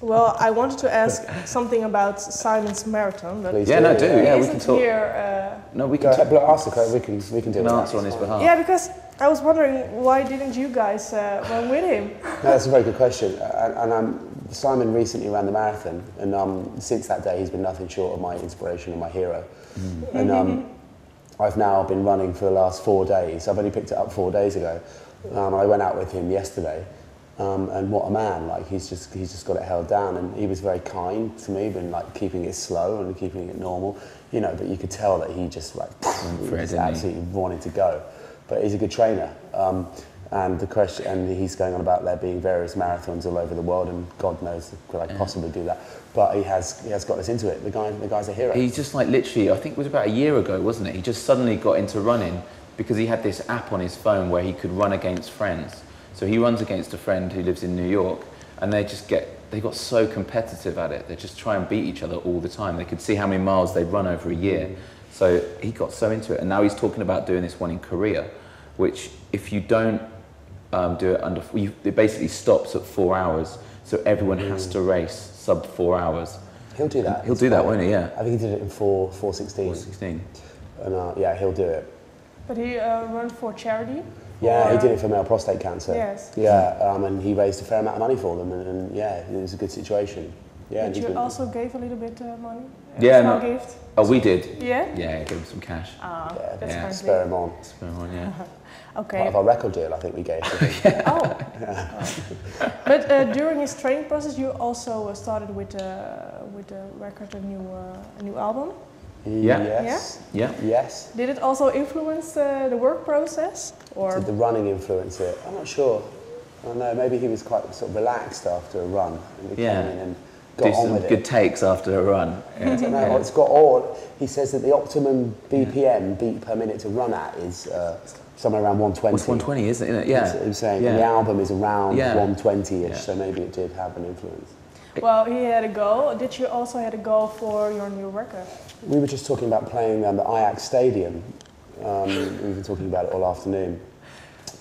Well, I wanted to ask something about Simon's marathon. But Please Yeah, no, do. Yeah, we can talk. Here, No, we can Ask the question. We can do it. answer on his behalf. yeah, because I was wondering why didn't you guys run with him? No, that's a very good question. Simon recently ran the marathon, and since that day he's been nothing short of my inspiration and my hero. And I've now been running for the last 4 days. I've only picked it up 4 days ago. I went out with him yesterday, and what a man! Like he's just got it held down, and he was very kind to me, been like keeping it slow and keeping it normal, you know. But you could tell that he just like he just absolutely wanted to go. But he's a good trainer, and the question, and he's going on about there being various marathons all over the world, and God knows could I possibly do that. But he has got us into it. The guy's a hero. He just like literally, I think it was about a year ago, wasn't it? He just suddenly got into running because he had this app on his phone where he could run against friends. So he runs against a friend who lives in New York, and they got so competitive at it. They just try and beat each other all the time. They could see how many miles they'd run over a year. So he got so into it, and now he's talking about doing this one in Korea, which if you don't do it under, it basically stops at 4 hours. So everyone has to race sub 4 hours. He'll do that. He'll do that, won't he? Yeah. I think he did it in 4:16. 4:16. And yeah, he'll do it. But he ran for charity? Yeah, he did it for male prostate cancer. Yes. Yeah, and he raised a fair amount of money for them, and yeah, it was a good situation. Yeah. But you also gave a little bit money? Yeah, no. Gift? Oh, we did. Yeah? Yeah, gave him some cash. That's yeah. Spur him on. Spur him on, yeah. Okay. Part of our record deal, I think we gave him. Oh. But during his training process, you also started with the record a new album. Yeah. Yes. Yeah. Yes. Did it also influence the work process, or Did the running influence it? I'm not sure. I don't know. Maybe he was quite sort of relaxed after a run, and he came in and got on with it. Good takes after a run. Yeah. I don't know. It's got all. He says that the optimum BPM, beat per minute to run at, is somewhere around 120. It's 120, isn't it? Yeah. He was saying the album is around 120-ish, so maybe it did have an influence. Well, he had a goal. Did you also had a goal for your new record? We were just talking about playing the Ajax Stadium. We've been talking about it all afternoon,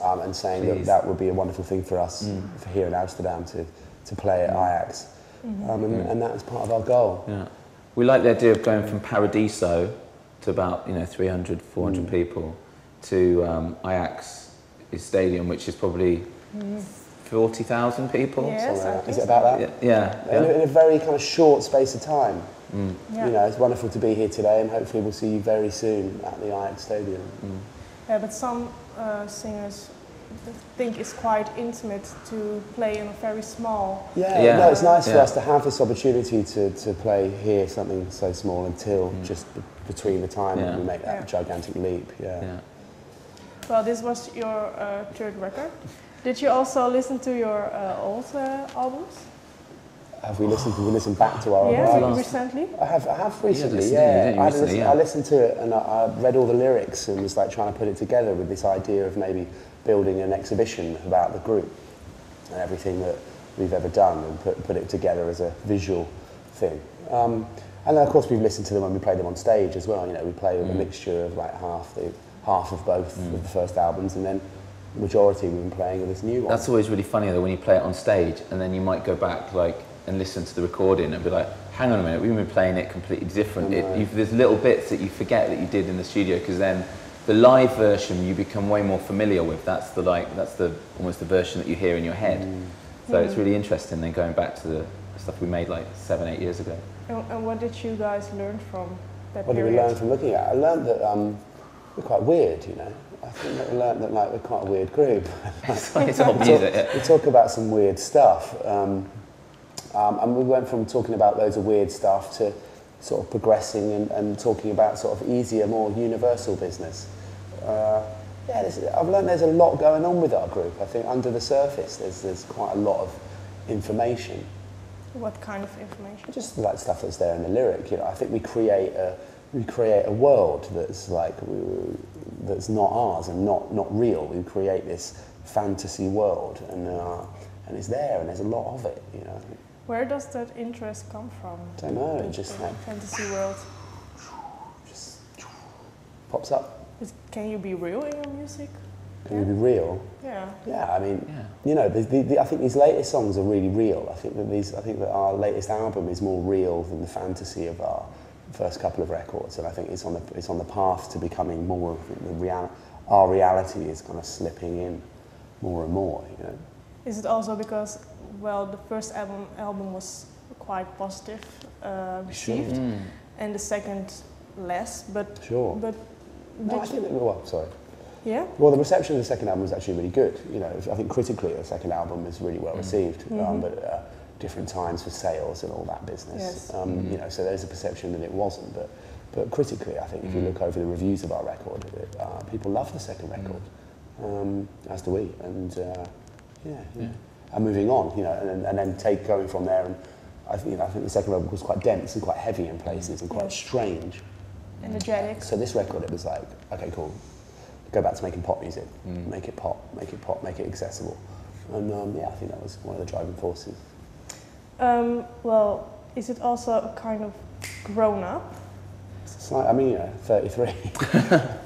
and saying that would be a wonderful thing for us for here in Amsterdam to play at Ajax, and that was part of our goal. Yeah. We like the idea of going from Paradiso to about 300, 400 people to Ajax Stadium, which is probably 40,000 people. Yes, Is it about that? Yeah. In a very kind of short space of time. Yeah. You know, it's wonderful to be here today, and hopefully we'll see you very soon at the Ajax Stadium. Yeah, but some singers think it's quite intimate to play in a very small. Yeah. No, it's nice for us to have this opportunity to play here something so small until just between the time when we make that gigantic leap. Yeah. Well, this was your third record. Did you also listen to your old albums? Have we listened? We listened back to our albums recently. I have recently. Yeah. I listened to it and I read all the lyrics and was like trying to put it together with this idea of maybe building an exhibition about the group and everything that we've ever done, and put it together as a visual thing. And then of course we've listened to them when we play them on stage as well. You know, we play with a mixture of like half of both of the first albums, and then majority we've been playing of this new one. That's always really funny though, when you play it on stage and then you might go back and listen to the recording and be like, hang on a minute, we've been playing it completely different. There's little bits that you forget that you did in the studio, because then the live version you become way more familiar with. That's almost the version that you hear in your head. So it's really interesting then going back to the stuff we made like 7-8 years ago. And what did you guys learn from that What period? did we learn from looking at it? I learned that we're quite weird, you know. I think that we learned that we're quite a weird group. We talk about some weird stuff. And we went from talking about loads of weird stuff to sort of progressing and talking about sort of easier, more universal business. I've learned there's a lot going on with our group. I think under the surface there's quite a lot of information. What kind of information? Just like stuff that's there in the lyric. You know, I think we create a world that's that's not ours and not real. We create this fantasy world, and it's there, and there's a lot of it. You know. Where does that interest come from? I don't know. Just like fantasy world. Just pops up. Can you be real in your music? Can we be real? Yeah. Yeah, I mean, you know, I think these latest songs are really real. I think that our latest album is more real than the fantasy of our first couple of records, and I think it's on the path to becoming more. Our reality is kind of slipping in more and more. You know. Is it also because, well, the first album was quite positive received, and the second less, but sure. But no, I think that, well, sorry. Yeah. Well, the reception of the second album was actually really good. You know, I think critically the second album is really well received, but different times for sales and all that business. Yes. You know, so there's a perception that it wasn't, but critically, I think if you look over the reviews of our record, people love the second record, as do we, and and moving on, you know, and then going from there, and I think the second record was quite dense and quite heavy in places and quite strange, energetic. So this record, it was like, okay, cool. Go back to making pop music, make it pop, make it accessible, and I think that was one of the driving forces. Well, is it also a kind of grown up? It's like, I mean, you know, 33. I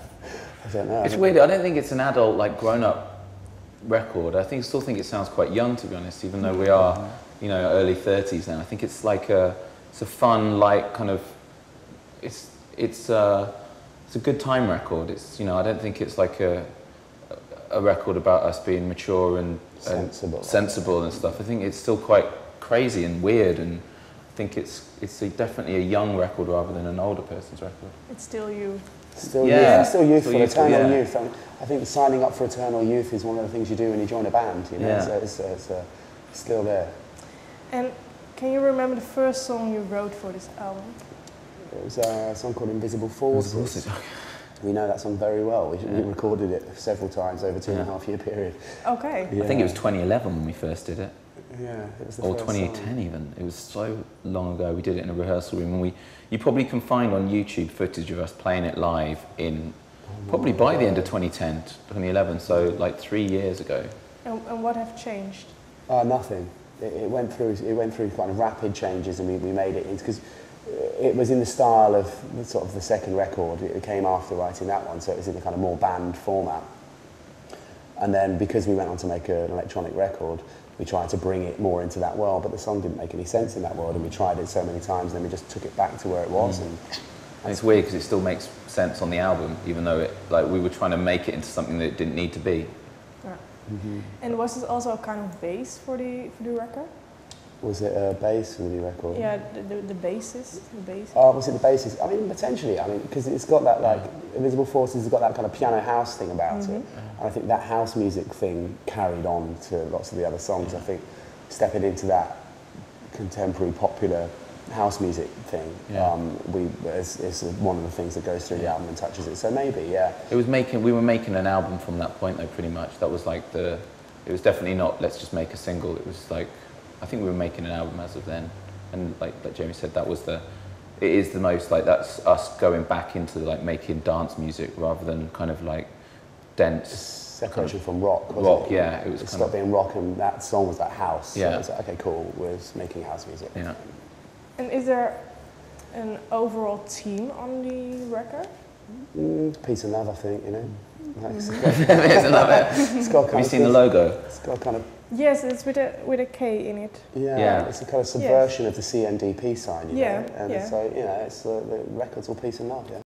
don't know. It's weird. I don't think it's an adult, like grown up record. I still think it sounds quite young, to be honest, even though we are, you know, early 30s now. I think it's like it's a fun, like kind of, it's a good time record. It's, you know, I don't think it's like a record about us being mature and sensible and stuff. I think it's still quite crazy and weird, and I think it's definitely a young record rather than an older person's record. It's still you. Still youthful, eternal youth. I think signing up for eternal youth is one of the things you do when you join a band. You know, so it's still there. And can you remember the first song you wrote for this album? It was a song called Invisible Forces. We know that song very well. We recorded it several times over a 2.5 year period. Okay. Yeah. I think it was 2011 when we first did it. Yeah, it was the or first 2010 song. even. It was so long ago. We did it in a rehearsal room, and you probably can find on YouTube footage of us playing it live in probably by the end of 2010, 2011. So like 3 years ago. And what have changed? Nothing. It went through kind of rapid changes, and we made it into, because it was in the style of sort of the second record. It came after writing that one, so it was in a kind of more band format. And then because we went on to make an electronic record, we tried to bring it more into that world, but the song didn't make any sense in that world, and we tried it so many times, and then we just took it back to where it was. And it's weird because it still makes sense on the album, even though we were trying to make it into something that it didn't need to be. Yeah. And was it also a kind of bass for the record? Was it a bass for the new record? Yeah, the bassist. Oh, was it the bassist? I mean, potentially. I mean, because it's got that, like, Invisible Forces has got that kind of piano house thing about it. And I think that house music thing carried on to lots of the other songs. I think stepping into that contemporary popular house music thing is one of the things that goes through the album and touches it. So maybe, yeah. We were making an album from that point, though, pretty much. That was like it was definitely not, let's just make a single. It was like, I think we were making an album as of then, and like Jamie said, it is the most, like, that's us going back into like making dance music rather than kind of like dense separation from rock. Wasn't it? Yeah, it was. It stopped being rock, and that song was that house. Yeah. So it was like, okay, cool. We're making house music. Yeah. And is there an overall theme on the record? Peace and love, I think. You know. There's another. Have you seen the logo? It's got kind of. Yes, it's with a K in it. Yeah, it's a kind of subversion of the CNDP sign, you know? And so, you know, it's the record's all peace and love, yeah.